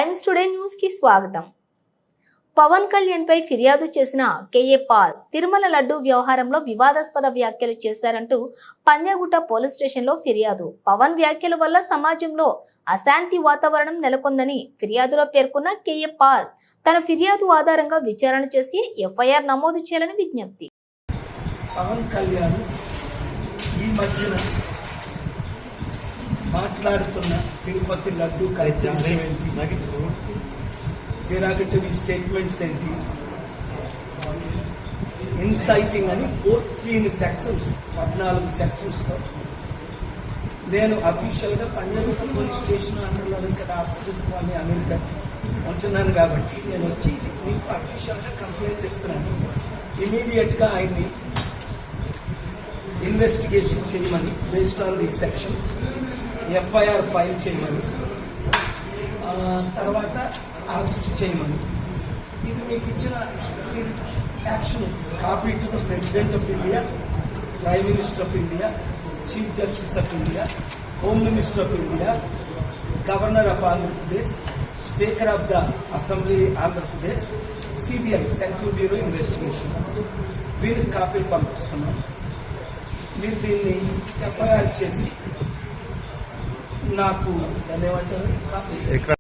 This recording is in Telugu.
టైమ్స్ టుడే న్యూస్ కి స్వాగతం. పవన్ కళ్యాణ్ పై ఫిర్యాదు చేసిన కేఏ పాల్ తిరుమల లడ్డు వ్యవహారంలో వివాదాస్పద వ్యాఖ్యలు చేశారంటూ పంజాగుట్ట పోలీస్ స్టేషన్ లో ఫిర్యాదు. పవన్ వ్యాఖ్యల వల్ల సమాజంలో అశాంతి వాతావరణం నెలకొందని ఫిర్యాదులో పేర్కొన్న కేఏ పాల్ తన ఫిర్యాదు ఆధారంగా విచారణ చేసి ఎఫ్ఐఆర్ నమోదు చేయాలని విజ్ఞప్తి. పవన్ కళ్యాణ్ ఈ మధ్యన మాట్లాడుతున్న తిరుపతి లడ్డు కార్యక్రమం ఏంటి, డెరాగటరీ స్టేట్మెంట్స్ ఏంటి, ఇన్సైటింగ్ అని 14 సెక్షన్స్తో నేను అఫీషియల్గా పంజాగుట్ట పోలీస్ స్టేషన్ అండర్లో ఇక్కడ ఆపోజిట్ కాలనీ అమెరికా ఉంటున్నాను కాబట్టి నేను వచ్చి మీకు అఫీషియల్గా కంప్లైంట్ ఇస్తున్నాను. ఇమీడియట్గా ఆయన్ని ఇన్వెస్టిగేషన్ చేయమని, based on the sections FIR file చేయమని, తర్వాత అరెస్ట్ చేయమని, ఇది మీకు ఇచ్చిన action copy to the president of India, prime minister of India, chief justice of India, home minister of India, governor of Andhra Pradesh, speaker of the assembly Andhra Pradesh, CBI central bureau investigation, వీరికి కాపీలు పంపిస్తున్నాం. మీరు దీన్ని ఎఫ్ఐఆర్ చేసి నాకు ధన్యవాదాలు కాపీ